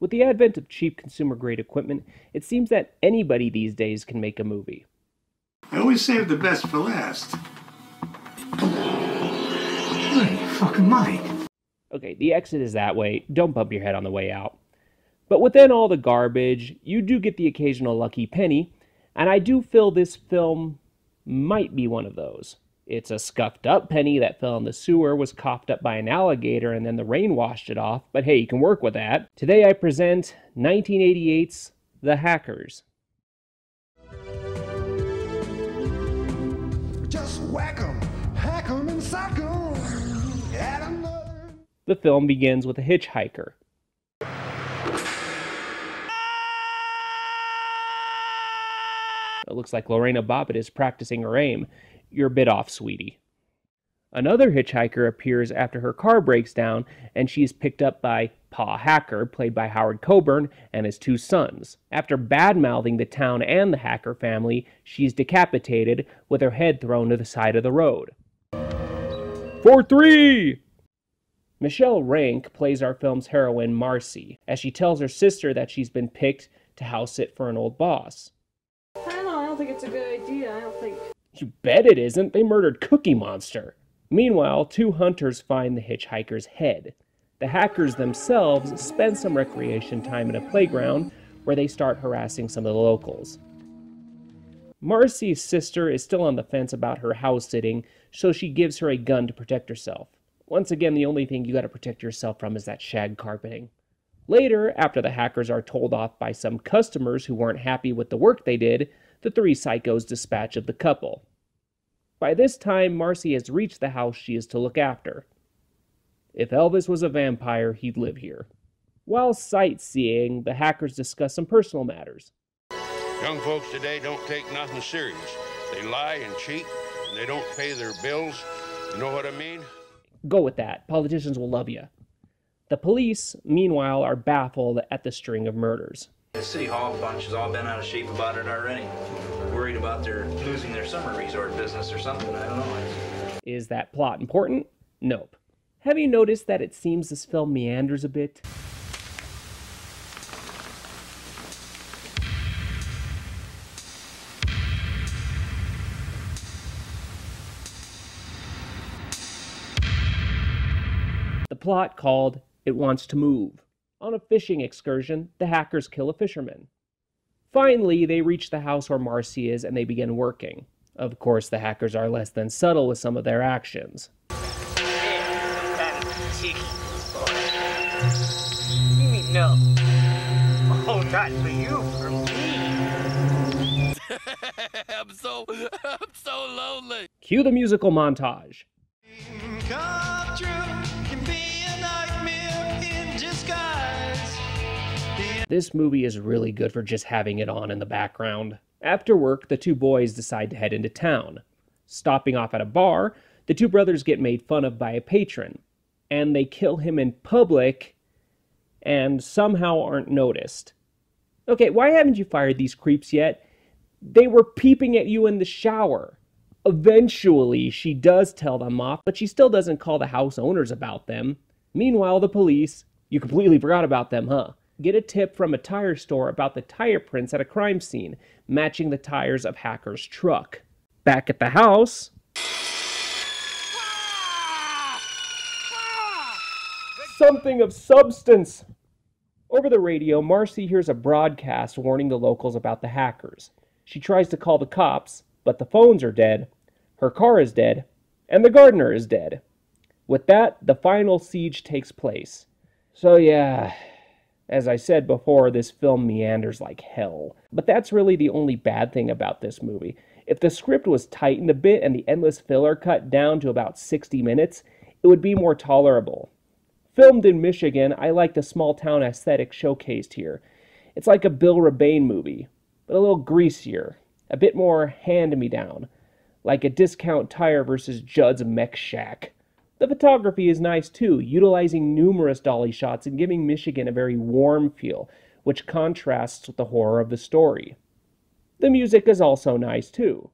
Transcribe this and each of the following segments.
With the advent of cheap consumer-grade equipment, it seems that anybody these days can make a movie. I always save the best for last. Hey, fucking Mike. Okay, the exit is that way. Don't bump your head on the way out. But within all the garbage, you do get the occasional lucky penny, and I do feel this film might be one of those. It's a scuffed up penny that fell in the sewer, was coughed up by an alligator, and then the rain washed it off, but hey, you can work with that. Today I present 1988's The Hackers. Just whack 'em, hack 'em, and sock 'em. Add another. The film begins with a hitchhiker. It looks like Lorena Bobbitt is practicing her aim. You're a bit off, sweetie. Another hitchhiker appears after her car breaks down, and she is picked up by Pa Hacker, played by Howard Coburn, and his two sons. After bad-mouthing the town and the Hacker family, she's decapitated with her head thrown to the side of the road. 4-3! Michelle Rank plays our film's heroine, Marcy, as she tells her sister that she's been picked to house sit for an old boss. I don't think it's a good idea. I don't think... You bet it isn't. They murdered Cookie Monster. Meanwhile, two hunters find the hitchhiker's head. The hackers themselves spend some recreation time in a playground where they start harassing some of the locals. Marcy's sister is still on the fence about her house sitting, so she gives her a gun to protect herself. Once again, the only thing you gotta protect yourself from is that shag carpeting. Later, after the hackers are told off by some customers who weren't happy with the work they did, the three psychos dispatch of the couple. By this time, Marcy has reached the house she is to look after. If Elvis was a vampire, he'd live here. While sightseeing, the hackers discuss some personal matters. Young folks today don't take nothing serious. They lie and cheat, and they don't pay their bills. You know what I mean? Go with that. Politicians will love you. The police, meanwhile, are baffled at the string of murders. The City Hall bunch has all been out of shape about it already. Worried about their losing their summer resort business or something, I don't know. Is that plot important? Nope. Have you noticed that it seems this film meanders a bit? The plot called It Wants to Move. On a fishing excursion, the hackers kill a fisherman. Finally, they reach the house where Marcy is and they begin working. Of course, the hackers are less than subtle with some of their actions. No. Oh, not for you, for me. I'm so lonely. Cue the musical montage. Come true, can be a nightmare in disguise. This movie is really good for just having it on in the background. After work, the two boys decide to head into town. Stopping off at a bar, the two brothers get made fun of by a patron, and they kill him in public and somehow aren't noticed. Okay, why haven't you fired these creeps yet? They were peeping at you in the shower. Eventually, she does tell them off, but she still doesn't call the house owners about them. Meanwhile, the police, you completely forgot about them, huh? Get a tip from a tire store about the tire prints at a crime scene, matching the tires of Hacker's truck. Back at the house, something of substance! Over the radio, Marcy hears a broadcast warning the locals about the hackers. She tries to call the cops, but the phones are dead, her car is dead, and the gardener is dead. With that, the final siege takes place. So yeah, as I said before, this film meanders like hell. But that's really the only bad thing about this movie. If the script was tightened a bit and the endless filler cut down to about 60 minutes, it would be more tolerable. Filmed in Michigan, I like the small-town aesthetic showcased here. It's like a Bill Rebane movie, but a little greasier, a bit more hand-me-down, like a Discount Tire versus Judd's Mech Shack. The photography is nice too, utilizing numerous dolly shots and giving Michigan a very warm feel, which contrasts with the horror of the story. The music is also nice too.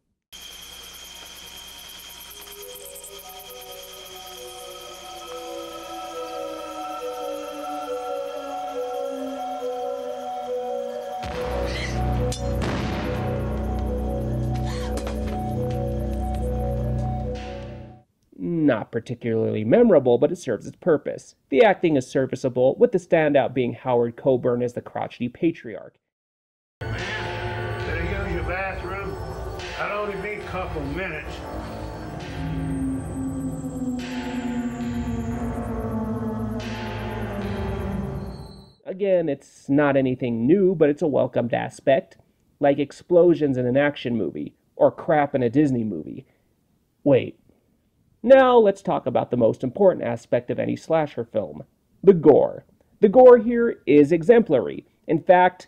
not particularly memorable, but it serves its purpose. The acting is serviceable, with the standout being Howard Coburn as the crotchety patriarch. Better use your bathroom. I'll only be a couple minutes. Again, it's not anything new, but it's a welcomed aspect, like explosions in an action movie, or crap in a Disney movie. Wait. Now let's talk about the most important aspect of any slasher film, the gore. The gore here is exemplary. In fact,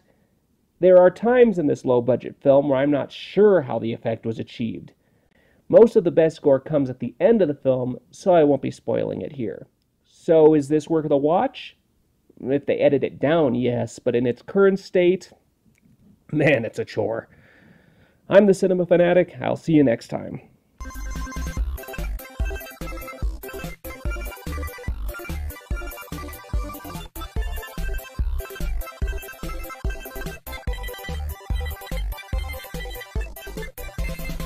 there are times in this low-budget film where I'm not sure how the effect was achieved. Most of the best gore comes at the end of the film, so I won't be spoiling it here. So is this worth a watch? If they edit it down, yes, but in its current state, man, it's a chore. I'm the Cinema Fanatic. I'll see you next time.